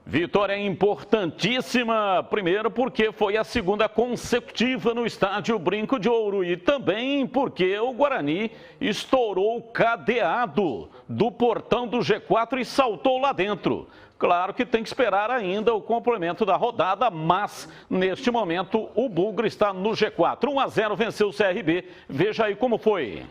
Vitória importantíssima, primeiro porque foi a segunda consecutiva no estádio Brinco de Ouro e também porque o Guarani estourou o cadeado do portão do G4 e saltou lá dentro. Claro que tem que esperar ainda o complemento da rodada, mas neste momento o Bugre está no G4. 1-0 venceu o CRB, veja aí como foi.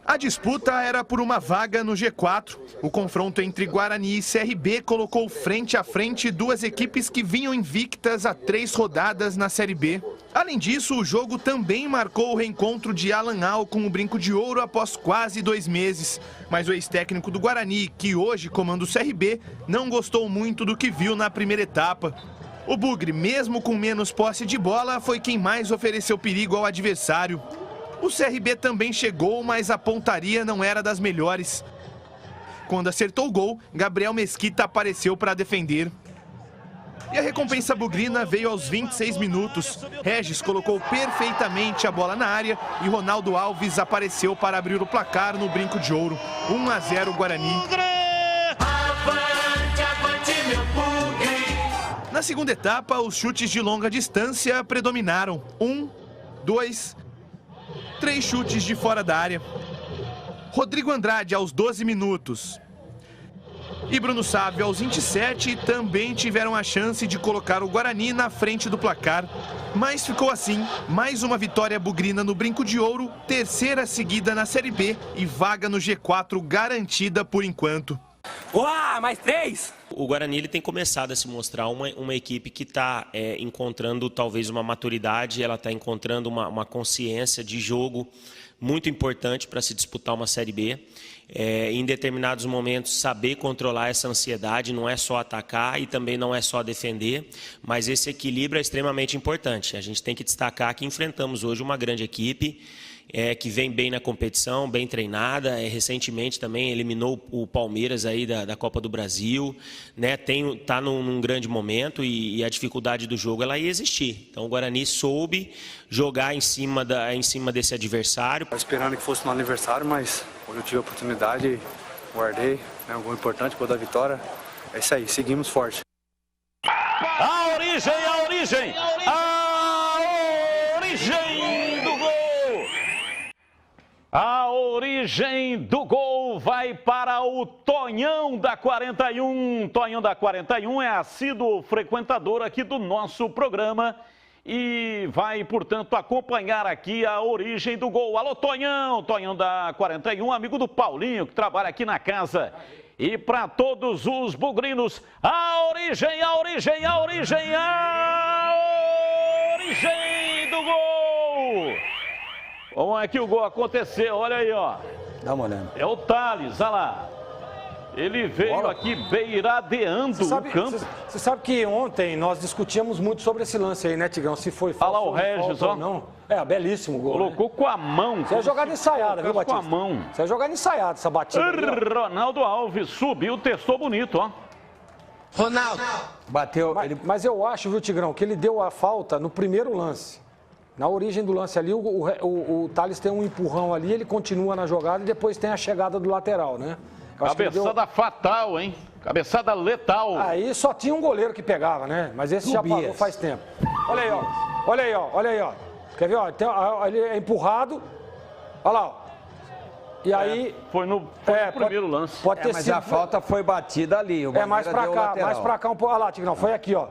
A disputa era por uma vaga no G4. O confronto entre Guarani e CRB colocou frente a frente duas equipes que vinham invictas há 3 rodadas na Série B. Além disso, o jogo também marcou o reencontro de Alan Al com o Brinco de Ouro após quase 2 meses. Mas o ex-técnico do Guarani, que hoje comanda o CRB, não gostou muito do que viu na primeira etapa. O Bugre, mesmo com menos posse de bola, foi quem mais ofereceu perigo ao adversário. O CRB também chegou, mas a pontaria não era das melhores. Quando acertou o gol, Gabriel Mesquita apareceu para defender. E a recompensa bugrina veio aos 26 minutos. Regis colocou perfeitamente a bola na área e Ronaldo Alves apareceu para abrir o placar no Brinco de Ouro. 1-0 Guarani. Na segunda etapa, os chutes de longa distância predominaram. 1, 2, 3 chutes de fora da área. Rodrigo Andrade aos 12 minutos. E Bruno Sávio aos 27 também tiveram a chance de colocar o Guarani na frente do placar. Mas ficou assim, mais uma vitória bugrina no Brinco de Ouro, terceira seguida na Série B e vaga no G4 garantida por enquanto. Uau, mais 3! O Guarani ele tem começado a se mostrar uma equipe que está encontrando talvez uma maturidade, ela está encontrando uma consciência de jogo muito importante para se disputar uma Série B. Em determinados momentos, saber controlar essa ansiedade, não é só atacar e também não é só defender, mas esse equilíbrio é extremamente importante. A gente tem que destacar que enfrentamos hoje uma grande equipe, que vem bem na competição, bem treinada, recentemente também eliminou o Palmeiras aí da Copa do Brasil, né? Tá num grande momento e a dificuldade do jogo ela ia existir. Então o Guarani soube jogar em cima desse adversário. Estava esperando que fosse no aniversário, mas hoje eu tive a oportunidade, guardei, né, um gol importante, gol da vitória. É isso aí, seguimos forte. A origem do gol! A origem do gol vai para o Tonhão da 41. Tonhão da 41 é assíduo frequentador aqui do nosso programa e vai, portanto, acompanhar aqui a origem do gol. Alô, Tonhão! Tonhão da 41, amigo do Paulinho, que trabalha aqui na casa. E para todos os bugrinos, a origem do gol! Como é que o gol aconteceu? Olha aí, ó. Dá uma olhada. É o Thales, olha lá. Ele veio aqui beiradeando o campo. Você sabe que ontem nós discutíamos muito sobre esse lance aí, né, Tigrão? Se foi falta, olha lá o Regis, ó. ou não. Belíssimo gol. Colocou, né? Com a mão. Isso é jogada ensaiada, viu, Batista? Com a mão. Isso é jogada ensaiada, essa batida aí, Ronaldo Alves subiu, testou bonito, ó. Ronaldo. Bateu. Mas eu acho, viu, Tigrão, que ele deu a falta no primeiro lance. Na origem do lance ali, o Thales tem um empurrão ali, ele continua na jogada e depois tem a chegada do lateral, né? Cabeçada fatal, hein? Cabeçada letal. Aí só tinha um goleiro que pegava, né? Mas esse já parou faz tempo. Olha aí, ó. Olha aí, ó. Quer ver, ó? Ele é empurrado. Olha lá, ó. E aí... Foi no primeiro lance. Pode ter mas sido, a falta foi batida ali. O mais pra cá um pouco. Olha lá, Tigrão, foi aqui, ó.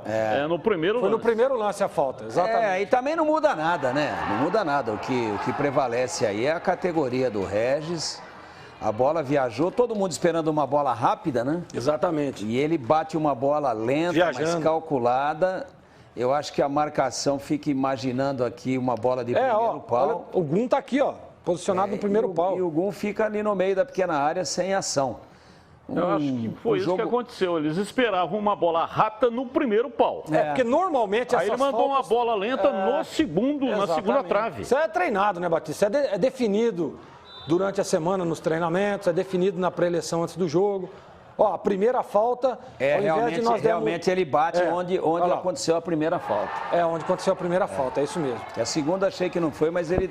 No primeiro foi lance. No primeiro lance a falta, exatamente. Aí também não muda nada, né? Não muda nada. O que prevalece aí é a categoria do Regis. A bola viajou, todo mundo esperando uma bola rápida, né? Exatamente. E ele bate uma bola lenta, mais calculada. Eu acho que a marcação fica imaginando aqui uma bola de primeiro pau. Olha, o Gum tá aqui, ó. Posicionado no primeiro pau. E o Gum fica ali no meio da pequena área sem ação. Eu acho que foi isso que aconteceu. Eles esperavam uma bola rápida no primeiro pau. Porque normalmente aí ele mandou uma bola lenta na segunda trave. Isso é treinado, né, Batista? É definido durante a semana nos treinamentos, é definido na pré-eleição antes do jogo. Ó, a primeira falta, realmente ele bate onde aconteceu a primeira falta. Onde aconteceu a primeira falta, é isso mesmo. A segunda achei que não foi, mas ele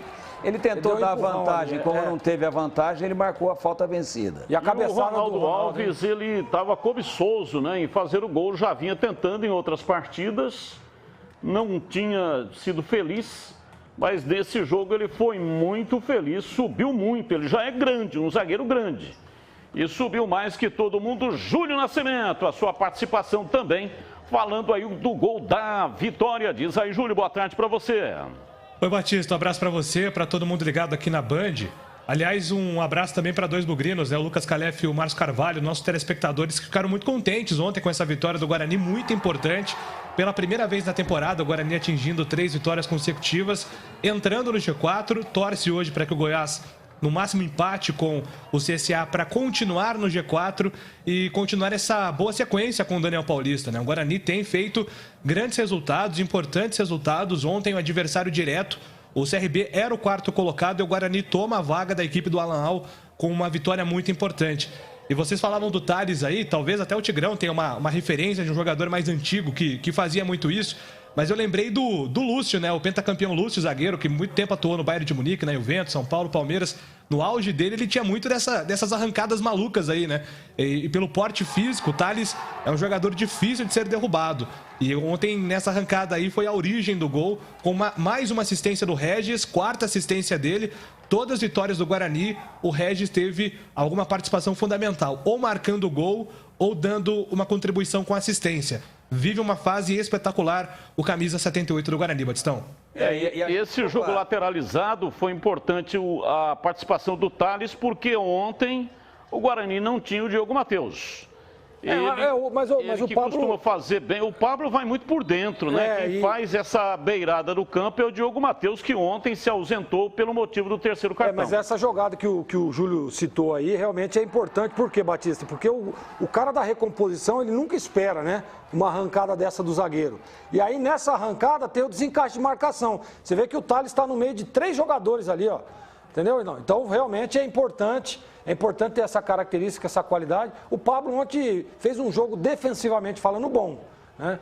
tentou dar vantagem. Como não teve a vantagem, ele marcou a falta vencida. E a cabeçada do Ronaldo Alves, ele estava cobiçoso, né, em fazer o gol, já vinha tentando em outras partidas, não tinha sido feliz, mas nesse jogo ele foi muito feliz, subiu muito, ele já é grande, um zagueiro grande. E subiu mais que todo mundo. Júlio Nascimento, a sua participação também, falando aí do gol da vitória. Diz aí, Júlio, boa tarde para você. Oi, Batista, um abraço para você, para todo mundo ligado aqui na Band. Aliás, um abraço também para dois bugrinos, né? O Lucas Calef e o Márcio Carvalho, nossos telespectadores que ficaram muito contentes ontem com essa vitória do Guarani, muito importante. Pela primeira vez na temporada, o Guarani atingindo 3 vitórias consecutivas, entrando no G4, torce hoje para que o Goiás no máximo empate com o CSA para continuar no G4 e continuar essa boa sequência com o Daniel Paulista, né? O Guarani tem feito grandes resultados, importantes resultados. Ontem o adversário direto, o CRB, era o 4º colocado e o Guarani toma a vaga da equipe do Alan Al com uma vitória muito importante. E vocês falavam do Thales aí, talvez até o Tigrão tenha uma referência de um jogador mais antigo que fazia muito isso. Mas eu lembrei do Lúcio, né? O pentacampeão Lúcio, zagueiro, que muito tempo atuou no Bayern de Munique, na Juventus, São Paulo, Palmeiras. No auge dele, ele tinha muito dessas arrancadas malucas aí, né? E pelo porte físico, o Thales é um jogador difícil de ser derrubado. E ontem, nessa arrancada aí, foi a origem do gol, com mais uma assistência do Regis, 4ª assistência dele. Todas as vitórias do Guarani, o Regis teve alguma participação fundamental, ou marcando o gol, ou dando uma contribuição com assistência. Vive uma fase espetacular o camisa 78 do Guarani, Batistão. Esse jogo lateralizado foi importante a participação do Thales, porque ontem o Guarani não tinha o Diogo Matheus. Mas o Pablo costuma fazer bem. O Pablo vai muito por dentro, né? Quem faz essa beirada do campo é o Diogo Matheus, que ontem se ausentou pelo motivo do 3º cartão. Mas essa jogada que o Júlio citou aí realmente é importante. Por quê, Batista? Porque o cara da recomposição, ele nunca espera, né? Uma arrancada dessa do zagueiro. E aí, nessa arrancada, tem o desencaixe de marcação. Você vê que o Thales está no meio de 3 jogadores ali, ó. Entendeu? Então, realmente é importante ter essa característica, essa qualidade. O Pablo ontem fez um jogo defensivamente falando bom, né?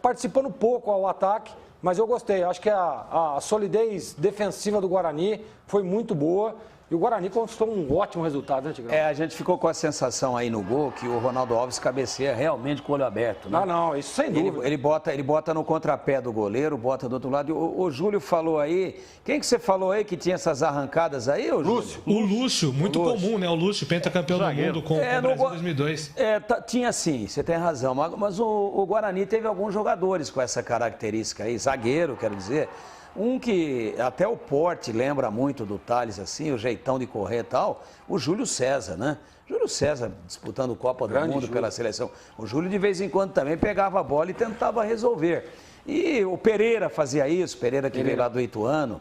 Participando pouco ao ataque, mas eu gostei. Acho que a solidez defensiva do Guarani foi muito boa. E o Guarani conquistou um ótimo resultado, né, Tigrão? A gente ficou com a sensação aí no gol que o Ronaldo Alves cabeceia realmente com o olho aberto, né? Não, isso sem dúvida. Ele bota no contrapé do goleiro, bota do outro lado. O Júlio falou aí, quem que você falou aí que tinha essas arrancadas aí, o Lúcio? O Lúcio, muito comum, né? O Lúcio, pentacampeão do mundo com o Brasil em 2002. Tinha sim, você tem razão, mas o Guarani teve alguns jogadores com essa característica aí, zagueiro, quero dizer. Um que até o porte lembra muito do Thales, assim, o jeitão de correr e tal, o Júlio César, né? Júlio César disputando Copa do Mundo pela seleção. O Júlio de vez em quando também pegava a bola e tentava resolver. E o Pereira fazia isso, Pereira que veio lá do Ituano.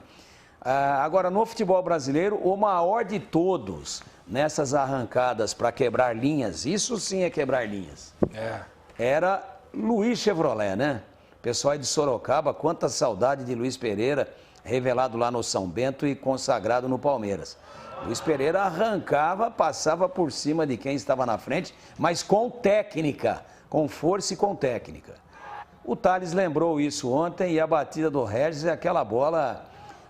Agora, no futebol brasileiro, o maior de todos nessas arrancadas para quebrar linhas, isso sim é quebrar linhas, era Luiz Chevrolet, né? Pessoal aí de Sorocaba, quanta saudade de Luiz Pereira, revelado lá no São Bento e consagrado no Palmeiras. Luiz Pereira arrancava, passava por cima de quem estava na frente, mas com técnica, com força e com técnica. O Thales lembrou isso ontem e a batida do Regis é aquela bola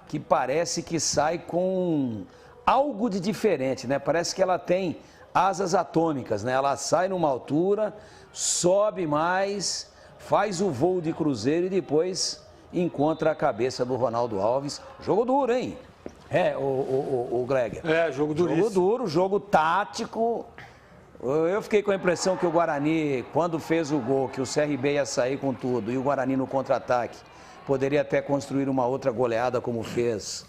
que parece que sai com algo de diferente, né? Parece que ela tem asas atômicas, né? Ela sai numa altura, sobe mais, faz o voo de cruzeiro e depois encontra a cabeça do Ronaldo Alves. Jogo duro, hein? O Gleger. Jogo duríssimo. Jogo duro, jogo tático. Eu fiquei com a impressão que o Guarani, quando fez o gol, que o CRB ia sair com tudo e o Guarani no contra-ataque, poderia até construir uma outra goleada como fez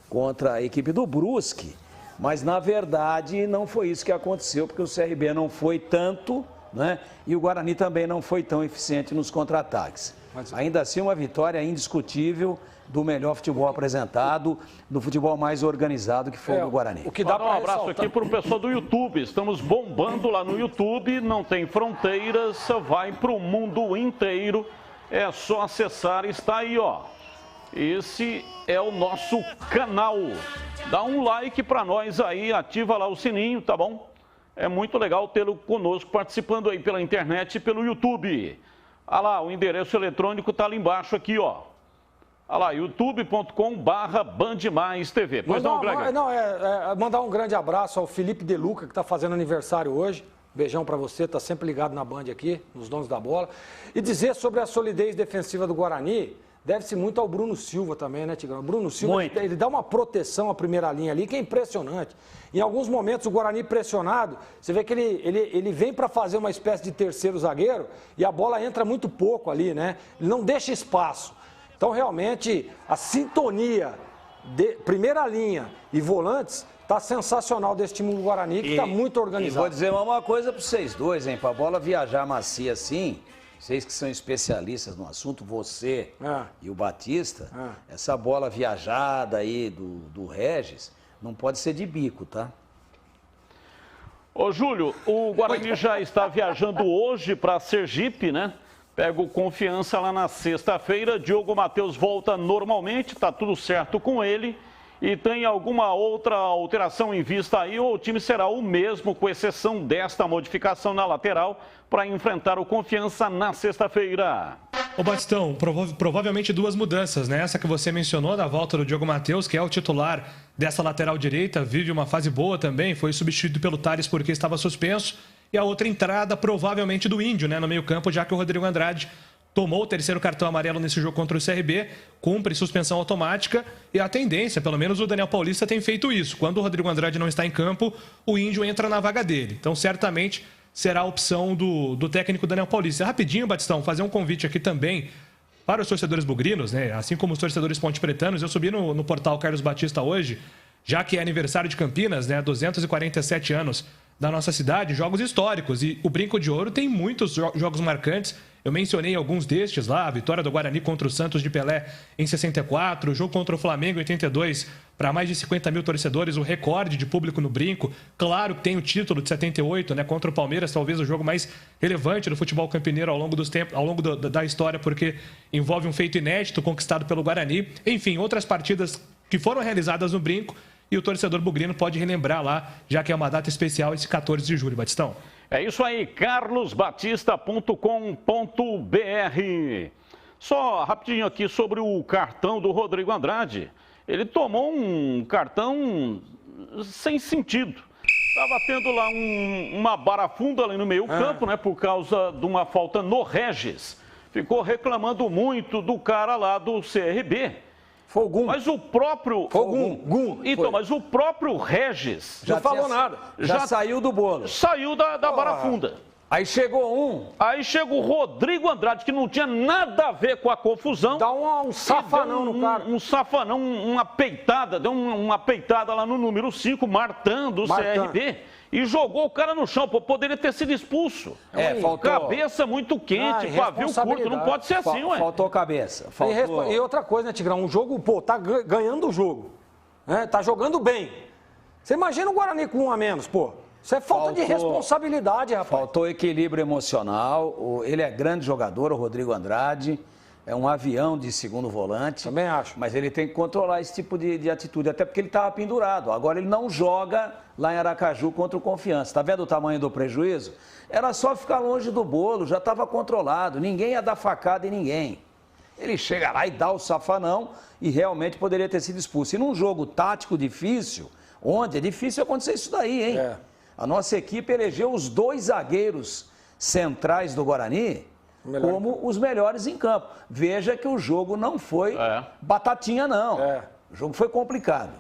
contra a equipe do Brusque. Mas, na verdade, não foi isso que aconteceu, porque o CRB não foi tanto, né? E o Guarani também não foi tão eficiente nos contra-ataques. Ainda assim, uma vitória indiscutível do melhor futebol apresentado, do futebol mais organizado que foi o Guarani. O que dá um abraço aqui para o pessoal do YouTube. Estamos bombando lá no YouTube, não tem fronteiras, vai para o mundo inteiro. É só acessar, está aí, ó. Esse é o nosso canal. Dá um like para nós aí, ativa lá o sininho, tá bom? É muito legal tê-lo conosco participando aí pela internet e pelo YouTube. Olha lá, o endereço eletrônico está ali embaixo aqui, ó. Olha lá, youtube.com/BandMaisTV. Pois não, Greg? Mandar um grande abraço ao Felipe De Luca, que está fazendo aniversário hoje. Beijão para você, está sempre ligado na Band aqui, nos donos da bola. E dizer sobre a solidez defensiva do Guarani, deve-se muito ao Bruno Silva também, né, Tigrão? O Bruno Silva, ele dá uma proteção à primeira linha ali, que é impressionante. Em alguns momentos, o Guarani pressionado, você vê que ele vem para fazer uma espécie de terceiro zagueiro e a bola entra muito pouco ali, né? Ele não deixa espaço. Então, realmente, a sintonia de primeira linha e volantes está sensacional desse time do Guarani, que está muito organizado. E vou dizer uma coisa para vocês dois, hein? Para a bola viajar macia assim, vocês que são especialistas no assunto, você e o Batista, essa bola viajada aí do Regis, não pode ser de bico, tá? Ô, Júlio, o Guarani já está viajando hoje para Sergipe, né? Pega o Confiança lá na sexta-feira. Diogo Matheus volta normalmente, tá tudo certo com ele. E tem alguma outra alteração em vista aí, ou o time será o mesmo, com exceção desta modificação na lateral, para enfrentar o Confiança na sexta-feira? Ô Batistão, provavelmente duas mudanças, né? Essa que você mencionou, da volta do Diogo Matheus, que é o titular dessa lateral direita, vive uma fase boa também, foi substituído pelo Tales porque estava suspenso. E a outra entrada, provavelmente, do Índio, né, no meio-campo, já que o Rodrigo Andrade tomou o terceiro cartão amarelo nesse jogo contra o CRB, cumpre suspensão automática e a tendência, pelo menos o Daniel Paulista tem feito isso. Quando o Rodrigo Andrade não está em campo, o Índio entra na vaga dele. Então, certamente, será a opção do técnico Daniel Paulista. Rapidinho, Batistão, fazer um convite aqui também para os torcedores bugrinos, né? Assim como os torcedores ponte-pretanos. Eu subi no portal Carlos Batista hoje, já que é aniversário de Campinas, né? 247 anos da nossa cidade, jogos históricos. E o Brinco de Ouro tem muitos jogos marcantes. Eu mencionei alguns destes lá, a vitória do Guarani contra o Santos de Pelé em 64, o jogo contra o Flamengo em 82, para mais de 50 mil torcedores, o recorde de público no Brinco. Claro que tem o título de 78, né, contra o Palmeiras, talvez o jogo mais relevante do futebol campineiro ao longo dos tempos, ao longo da história, porque envolve um feito inédito conquistado pelo Guarani. Enfim, outras partidas que foram realizadas no Brinco e o torcedor bugrino pode relembrar lá, já que é uma data especial esse 14 de julho, Batistão. É isso aí, carlosbatista.com.br. Só rapidinho aqui sobre o cartão do Rodrigo Andrade. Ele tomou um cartão sem sentido. Estava tendo lá uma barafunda ali no meio campo, né, por causa de uma falta no Regis. Ficou reclamando muito do cara lá do CRB. Fogum. Mas o próprio... Fogum. Então, mas o próprio Regis... Já não falou nada. Já saiu do bolo. Saiu da barafunda. Aí chegou um. Aí chega o Rodrigo Andrade, que não tinha nada a ver com a confusão. Dá um safanão no cara. Um safanão, uma peitada. Deu uma peitada lá no número 5, martando o CRB. E jogou o cara no chão. Pô, poderia ter sido expulso. Faltou. Cabeça muito quente, pavio curto. Não pode ser assim, ué. Faltou cabeça. E outra coisa, né, Tigrão? Um jogo, tá ganhando o jogo. Né? Tá jogando bem. Você imagina o Guarani com um a menos, pô. Isso é falta de responsabilidade, rapaz. Faltou equilíbrio emocional. Ele é grande jogador, o Rodrigo Andrade. É um avião de segundo volante. Também acho. Mas ele tem que controlar esse tipo de atitude, até porque ele estava pendurado. Agora ele não joga lá em Aracaju contra o Confiança. Está vendo o tamanho do prejuízo? Era só ficar longe do bolo, já estava controlado. Ninguém ia dar facada em ninguém. Ele chega lá e dá o safanão e realmente poderia ter sido expulso. E num jogo tático difícil, onde é difícil acontecer isso daí, hein? A nossa equipe elegeu os 2 zagueiros centrais do Guarani como os melhores em campo. Veja que o jogo não foi batatinha, não. O jogo foi complicado.